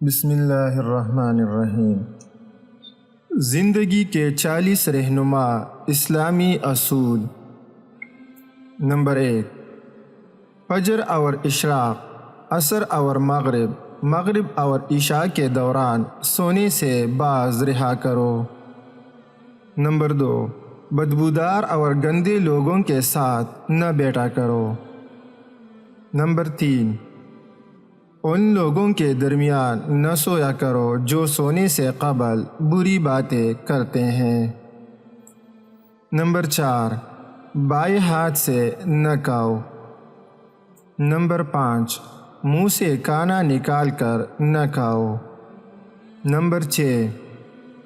بسم اللہ الرحمن الرحیم۔ زندگی کے 40 رہنما اسلامی اصول۔ نمبر 1، فجر اور اشراق، عصر اور مغرب اور عشاء کے دوران سونے سے باز رہا کرو۔ نمبر 2، بدبودار اور گندے لوگوں کے ساتھ نہ بیٹھا کرو۔ نمبر 3، ان لوگوں کے درمیان نہ سویا کرو جو سونے سے قبل بری باتیں کرتے ہیں۔ نمبر 4، بائیں ہاتھ سے نہ کھاؤ۔ نمبر 5، منہ سے کھانا نکال کر نہ کھاؤ۔ نمبر 6،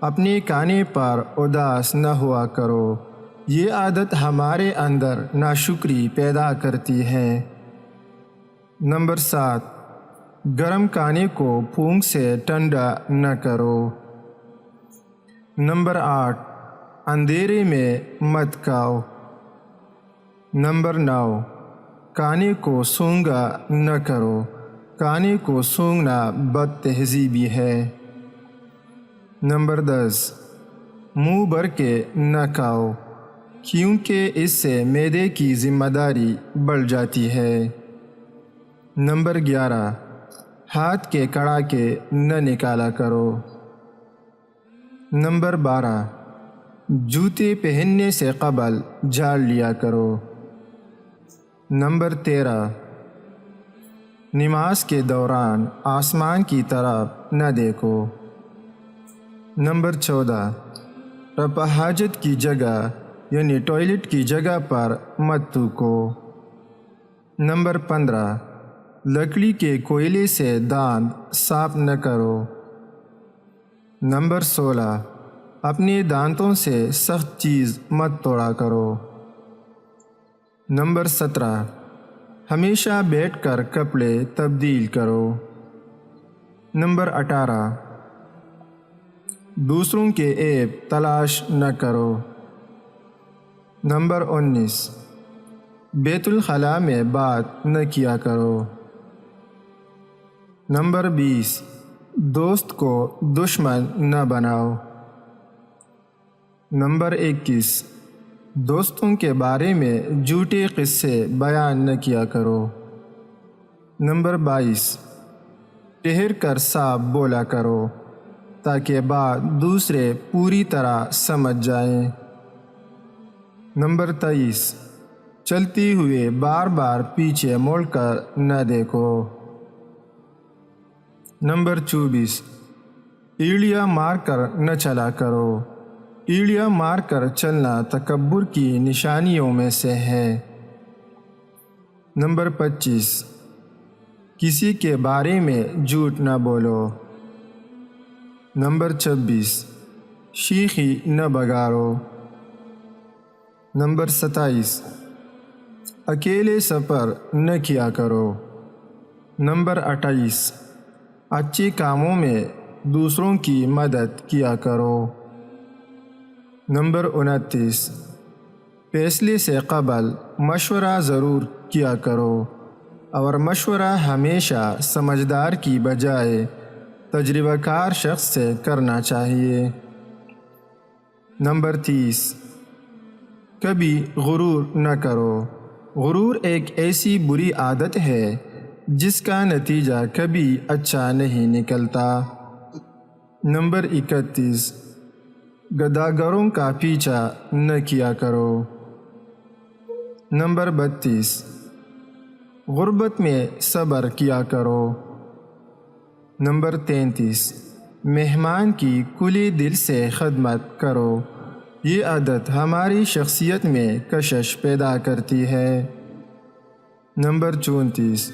اپنے کھانے پر اداس نہ ہوا کرو، یہ عادت ہمارے اندر ناشکری پیدا کرتی ہے۔ نمبر 7، گرم کھانے کو پھونک سے ٹھنڈا نہ کرو۔ نمبر 8، اندھیرے میں مت کھاؤ۔ نمبر 9، کھانے کو سونگھا نہ کرو، کھانے کو سونگھنا بد تہذیبی ہے۔ نمبر 10، منہ بھر کے نہ کھاؤ، کیونکہ اس سے معدے کی ذمہ داری بڑھ جاتی ہے۔ نمبر 11، ہاتھ کے کڑاکے نہ نکالا کرو۔ نمبر 12، جوتے پہننے سے قبل جھاڑ لیا کرو۔ نمبر 13، نماز کے دوران آسمان کی طرف نہ دیکھو۔ نمبر 14، رفع حاجت کی جگہ یعنی ٹوائلٹ کی جگہ پر مت تھوکو۔ نمبر 15، لکڑی کے کوئلے سے دانت صاف نہ کرو۔ نمبر 16، اپنے دانتوں سے سخت چیز مت توڑا کرو۔ نمبر 17، ہمیشہ بیٹھ کر کپڑے تبدیل کرو۔ نمبر 18، دوسروں کے عیب تلاش نہ کرو۔ نمبر 19، بیت الخلاء میں بات نہ کیا کرو۔ نمبر 20، دوست کو دشمن نہ بناؤ۔ نمبر 21، دوستوں کے بارے میں جھوٹے قصے بیان نہ کیا کرو۔ نمبر 22، ٹھہر کر صاف بولا کرو تاکہ بات دوسرے پوری طرح سمجھ جائیں۔ نمبر 23، چلتے ہوئے بار بار پیچھے مڑ کر نہ دیکھو۔ نمبر 24، ایڑیاں مار کر نہ چلا کرو، ایڑیاں مار کر چلنا تکبر کی نشانیوں میں سے ہے۔ نمبر 25، کسی کے بارے میں جھوٹ نہ بولو۔ نمبر 26، شیخی نہ بگاڑو۔ نمبر 27، اکیلے سفر نہ کیا کرو۔ نمبر 28، اچھے کاموں میں دوسروں کی مدد کیا کرو۔ نمبر 29، فیصلے سے قبل مشورہ ضرور کیا کرو اور مشورہ ہمیشہ سمجھدار کی بجائے تجربہ کار شخص سے کرنا چاہیے۔ نمبر 30، کبھی غرور نہ کرو، غرور ایک ایسی بری عادت ہے جس کا نتیجہ کبھی اچھا نہیں نکلتا۔ نمبر 31، گداگروں کا پیچھا نہ کیا کرو۔ نمبر 32، غربت میں صبر کیا کرو۔ نمبر 33، مہمان کی کھلے دل سے خدمت کرو، یہ عادت ہماری شخصیت میں کشش پیدا کرتی ہے۔ نمبر 34،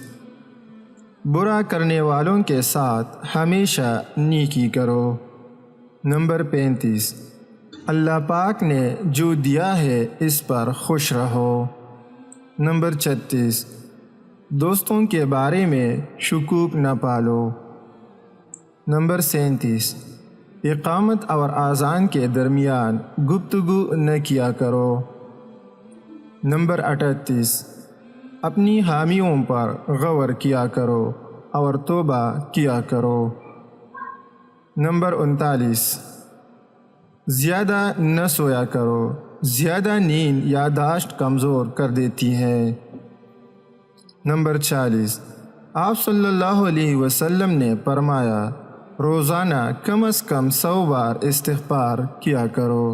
برا کرنے والوں کے ساتھ ہمیشہ نیکی کرو۔ نمبر 35، اللہ پاک نے جو دیا ہے اس پر خوش رہو۔ نمبر 36، دوستوں کے بارے میں شکوک نہ پالو۔ نمبر 37، اقامت اور اذان کے درمیان گفتگو نہ کیا کرو۔ نمبر 38، اپنی حامیوں پر غور کیا کرو اور توبہ کیا کرو۔ نمبر 39، زیادہ نہ سویا کرو، زیادہ نیند یادداشت کمزور کر دیتی ہے۔ نمبر 40، آپ صلی اللہ علیہ وسلم نے فرمایا روزانہ کم از کم 100 بار استغفار کیا کرو۔